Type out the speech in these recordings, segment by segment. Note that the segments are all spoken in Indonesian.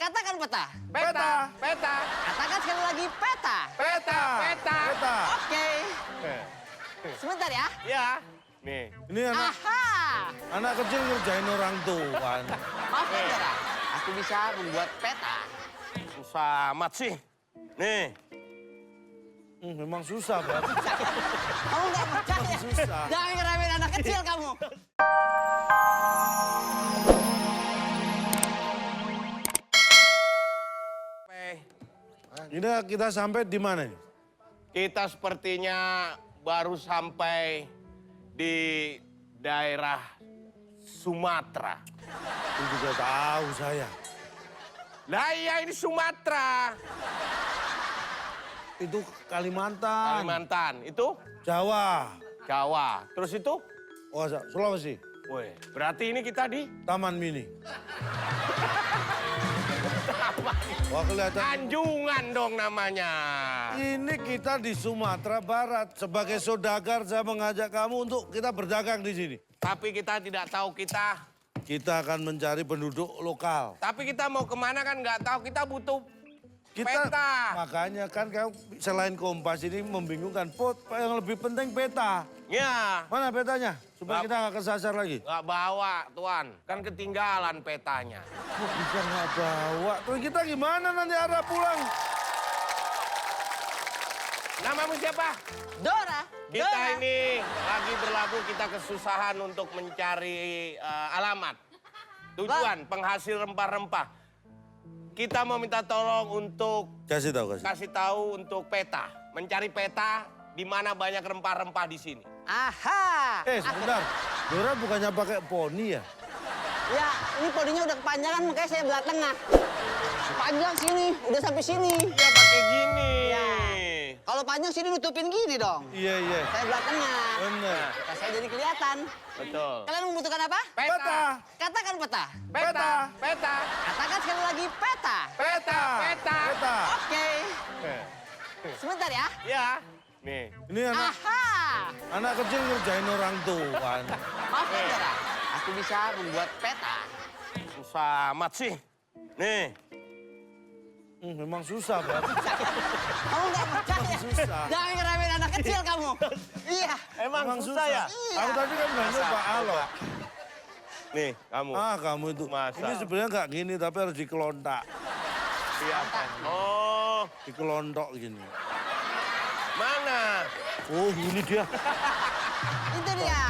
Katakan peta. Peta, peta, Katakan sekali lagi peta. peta, peta. Peta. Oke. Sebentar ya. Ya, nih. Ini anak, Aha. anak kecil ngerjain orang tua. Maafkan Dora. Aku bisa membuat peta. Susah amat sih. Nih, Memang susah, Bang. Kamu nggak percaya? Susah. Jangan ngeremehin anak kecil kamu. Ini kita sampai di mana nih? kita sepertinya baru sampai di daerah Sumatera. Itu juga tahu saya. Lah iya ini Sumatera, Itu Kalimantan. Kalimantan. Itu Jawa. Jawa. Terus itu? Oh, Sulawesi. Woi, berarti ini kita di Taman Mini. Wah, kelihatan. Anjungan dong namanya. Ini kita di Sumatera Barat. Sebagai saudagar, saya mengajak kamu untuk kita berdagang di sini. Tapi kita tidak tahu kita. Kita akan mencari penduduk lokal. Tapi kita mau kemana kan nggak tahu. Kita butuh Kita, peta. makanya kan kamu selain Kompas ini membingungkan. Yang lebih penting peta. Ya, Mana petanya? Supaya Nggak- kita nggak kesasar lagi. nggak bawa Tuan. Kan ketinggalan petanya. Kok bisa nggak bawa? Terus kita gimana nanti arah pulang? Namamu siapa? Dora. Kita Dora. ini lagi berlabuh, kita kesusahan untuk mencari alamat. Tujuan penghasil rempah-rempah. Kita mau minta tolong untuk Kasih tahu, kasih. kasih tahu untuk peta. Mencari peta di mana banyak rempah-rempah di sini. Aha. Sebentar. Dora bukannya pakai poni ya? Ya, ini podinya udah kepanjangan makanya saya belah tengah. Panjang sini, udah sampai sini. Iya pakai gini. Ya. Kalau panjang sini nutupin gini dong. Iya, iya. Saya belah tengah. Bener. Nah, saya jadi kelihatan. Betul. Kalian membutuhkan apa? Peta. Katakan peta. Peta. Peta. Katakan sekali lagi peta. Peta. Peta. Peta. Oke. Sebentar ya. Ya. Nih. Ini anak, Aha. anak kecil ngerjain orang tua. Maafkan Dora. Aku bisa membuat peta. Susah amat sih. Nih. Memang susah, Bang. Kamu nggak percaya? Susah. Jangan ngeremehin anak kecil kamu. Iya. Emang Memang susah ya? Iya. Aku tadi kan bilang Pak Alo. Nih, kamu. Kamu itu. Masa? Ini sebenarnya nggak gini, tapi harus dikelontak. Siapa? Oh, Dikelontok gini. mana? Oh, ini dia. Itu dia.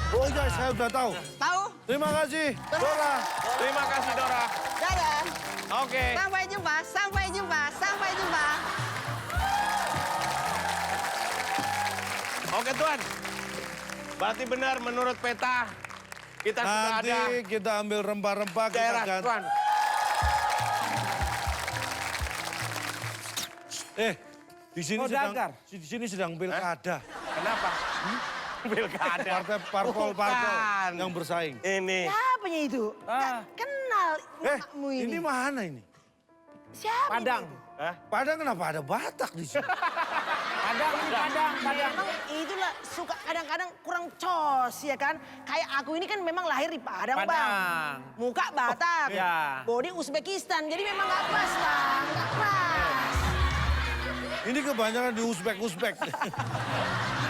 Oh iya, saya udah tahu. Tahu? Terima kasih, Dora. Terima kasih, Dora. Dadah. Oke. Sampai jumpa, sampai jumpa, sampai jumpa. Oke, Tuan. Berarti benar menurut peta kita sudah Nanti ada kita ambil rempah-rempah, kita daerah, ganti. Tuan. Di sini Saudagar. di sini sedang pilkada. Kenapa? Pilkada. Partai parpol Bukan. yang bersaing. Ini. Siapanya itu? Nggak kenal kamu ini. Ini mana ini? Siapa Padang. itu? Hah? Padang kenapa ada Batak di sini? Padang, ini Padang, Padang. Memang itulah suka kadang-kadang kurang cos ya kan. Kayak aku ini kan memang lahir di Padang, Bang. Padang. Muka Batak, iya. body Uzbekistan. Jadi memang nggak pas, Bang. Nggak pas. Ini kebanyakan di Uzbek.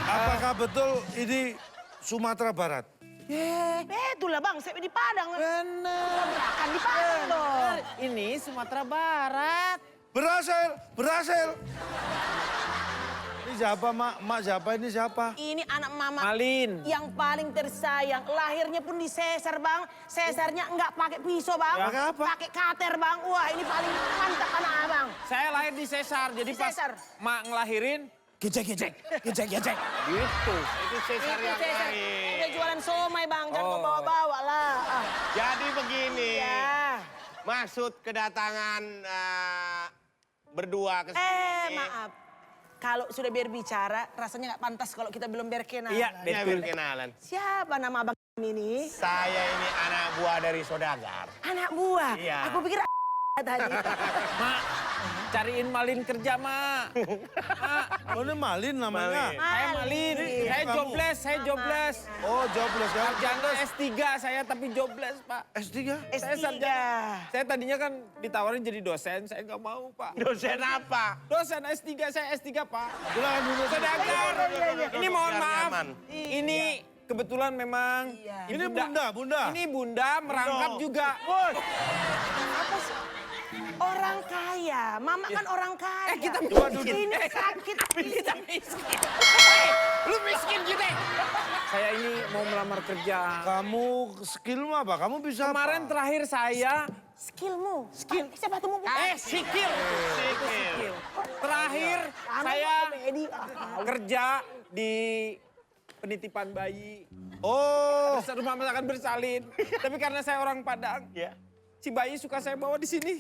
Apakah betul ini Sumatera Barat? Itulah Bang, saya di Padang. Bener. Kontrakan di Padang dong. Ini Sumatera Barat. Berhasil. Ini siapa, Mak? Mak siapa, ini siapa? Ini anak mama Malin. yang paling tersayang. Lahirnya pun disesar, Bang. Sesarnya nggak pakai pisau, Bang. Ya, pakai apa? Pakai kater, Bang. Wah, ini paling mantap anak Abang. Saya lahir di Sesar, jadi pas Sesar. mak ngelahirin, gejek. Gitu. Itu Cesar Itu yang Cesar. lain. Udah jualan somai, Bang. Jangan Oh. kau bawa-bawa lah. Ah. Jadi begini. Ya. Maksud kedatangan berdua ke sini. Maaf. Kalau sudah berbicara, rasanya nggak pantas kalau kita belum berkenalan. Iya, Ya, betul. berkenalan. Siapa nama Abang ini? Saya ini anak buah dari saudagar. Anak buah. Iya. Aku pikir tadi. Mak, cariin Malin kerja, Mak. Mak, Oh, ini Malin namanya. saya Malin. Saya Kamu. jobless, saya jobless. Oh, jobless kan? Sarjana S3 saya tapi jobless, Pak. S3? Saya sarjana. Saya tadinya kan ditawarin jadi dosen, saya nggak mau, Pak. Dosen apa? Dosen S3, saya S3, Pak. Silakan dulu. Saudagar. Ini mohon Biar maaf. nyaman. Ini kebetulan memang Ini bunda. Ini bunda merangkap juga. Apa sih? Orang kaya, mama kan orang kaya. kita coba duduk. Ini sakit. Kita miskin. Lu miskin kita. Saya ini mau melamar kerja. Kamu skillmu apa? Kamu bisa Kemarin apa? terakhir saya Skillmu. Skill. Siapa tuh mau skill. Skill. Terakhir saya kerja di penitipan bayi. Oh, Ada rumah masakan bersalin. Tapi karena saya orang Padang, si bayi suka saya bawa di sini.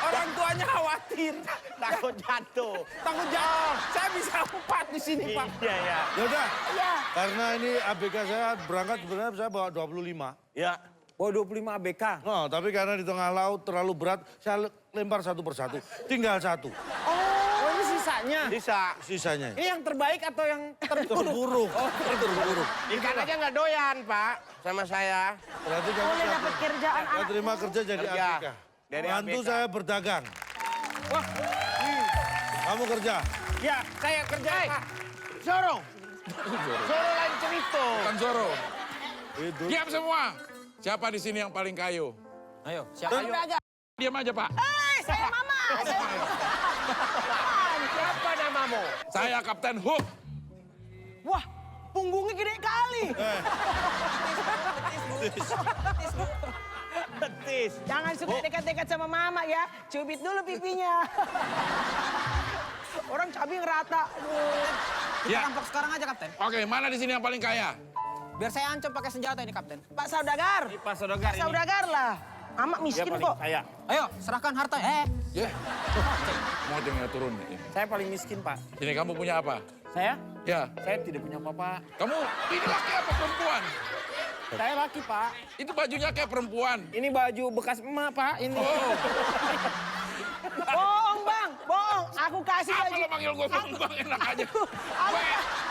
Orang tuanya khawatir. Takut jatuh. Takut jatuh. Saya bisa empat di sini, Pak. Iya, ya. ya udah. Iya. Karena ini ABK saya berangkat sebenarnya saya bawa 25. Ya. Bawa 25 ABK. Oh, tapi karena di tengah laut terlalu berat, saya lempar satu persatu. Tinggal satu. Oh, ini sisanya. Bisa. Sisanya. Ini yang terbaik atau yang terburuk? Terburuk. Terburuk. Ikan aja nggak doyan, Pak, sama saya. Berarti kamu Boleh siap dapat nih? kerjaan Saya anak. terima kerja jadi Kerja. ABK. Dari Bantu ABK. saya berdagang. Wah, Kamu kerja. ya saya kerja, Pak. Zoro. Zoro lain cerita. Bukan Zoro. Itu. Diam semua. Siapa di sini yang paling kayu? Ayo, siapa? Diam aja, Pak. Saya mama. Siapa namamu? Saya Kapten Hook. Wah, punggungnya gede kali. Betis. Jangan suka dekat-dekat sama mama ya. Cubit dulu pipinya. Orang cabai ngerata. Aduh. Ya. Rampok sekarang aja, Kapten. Oke, mana di sini yang paling kaya? Biar saya ancam pakai senjata ini, Kapten. Pak Saudagar. Pak Saudagar ini. Saudagar lah. Mama Dia miskin paling kok. kaya. Ayo, serahkan harta. Ya. Mau tinggal turun. Saya paling miskin, Pak. Sini kamu punya apa? Saya? Ya. Saya tidak punya apa-apa. Kamu ini laki apa perempuan? Saya laki, Pak. Itu bajunya kayak perempuan. Ini baju bekas emak, Pak. Ini. Oh, Bohong bang, bohong. Aku kasih apa baju. lo panggil gue bang enak aja. Gue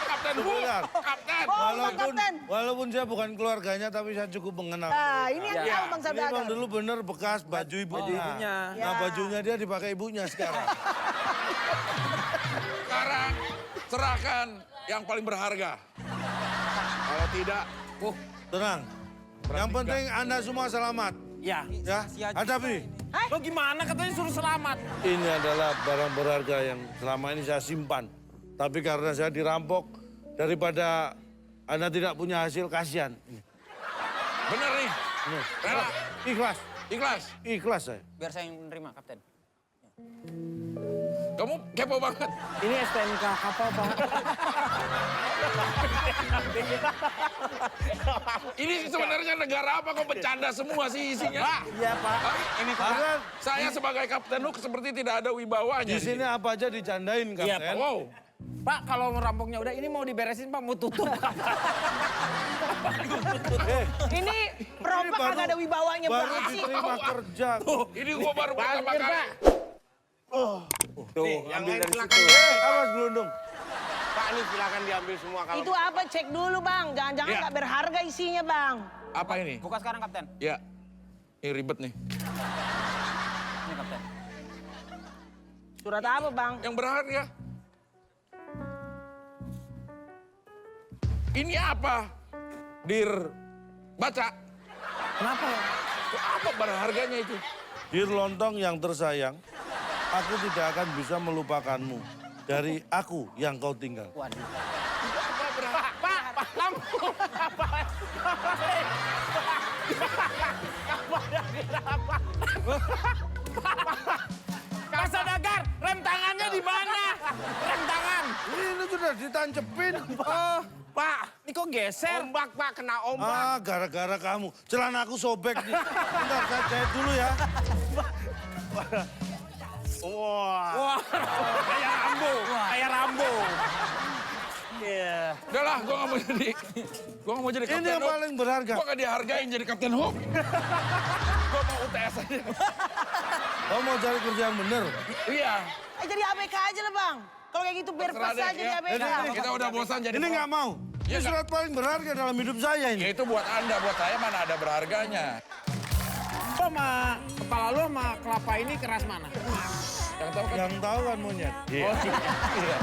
Kapten Hook. Sebentar. Kapten. Bohong bang Kapten. Walaupun saya bukan keluarganya tapi saya cukup mengenal. Nah, ini yang tahu bang Ini Saudagar. emang dulu bener bekas baju ibunya. ibunya. Nah, Ya. bajunya dia dipakai ibunya sekarang. Sekarang serahkan yang paling berharga. Kalau tidak, Tenang. Yang penting Anda semua selamat. Ya. Ya, hadapi. Lo gimana katanya suruh selamat? Ini adalah barang berharga yang selama ini saya simpan. Tapi karena saya dirampok, daripada Anda tidak punya hasil, kasihan. bener nih. Ini. Rela, Ikhlas, ikhlas. ikhlas saya. Biar saya yang menerima, Kapten. Kamu kepo banget. Ini STNK kapal, Pak. Ini sebenarnya negara apa kok bercanda semua sih isinya? Iya, Pak. Ini Karena saya sebagai Kapten Hook seperti tidak ada wibawanya. di sini apa aja dicandain, Iya, Kapten. Wow. Pak, kalau merampoknya udah, ini mau diberesin, Pak. Mau tutup. Ini perompak baru- kagak ada wibawanya Baru banget sih. diterima kerja. Ini gua baru pertama Parkir, kali. Pak. Tuh, Yang ambil lain dari silakan. situ. Awas gelundung. Pak, ini silakan diambil semua kalau. Itu apa? Cek dulu bang. Jangan-jangan Iya. nggak berharga isinya bang. Apa ini? Buka sekarang, Kapten. Ya. Ini ribet nih. Ini, Kapten. Surat apa bang? Yang berharga. Ini apa? Dir baca. Kenapa ya? Apa berharganya itu? Dir Lontong yang tersayang, aku tidak akan bisa melupakanmu dari aku yang kau tinggal. Waduh. Pak, lampu. Pak Saudagar, rem tangannya di mana? Rem tangan. Ini sudah ditancepin. Oh, Pak, ini kok geser? Ombak, Pak, kena ombak. Ah, gara-gara kamu. Celana aku sobek nih. Bentar, saya jahit dulu ya. Wah. Wah, kayak Rambo, kayak Rambo. Iya. Udah lah, gue nggak mau jadi. Gue nggak mau jadi Ini Kapten yang Hook. paling berharga. Gue nggak dihargain jadi Kapten Hook. Gue mau UTS aja. Kamu mau cari kerja yang bener? Iya. Jadi ABK aja lah bang. Kalau kayak gitu biar Terserah pas deh, aja di ya. ABK. Kita udah bosan jadi. Ini nggak mau. Ini Iya, surat paling berharga dalam hidup saya Ya ini. itu buat Anda, buat saya mana ada berharganya. Lo sama kepala lo sama kelapa ini keras mana? Yang tahu kan Yang tahu kan monyet. Oh, iya.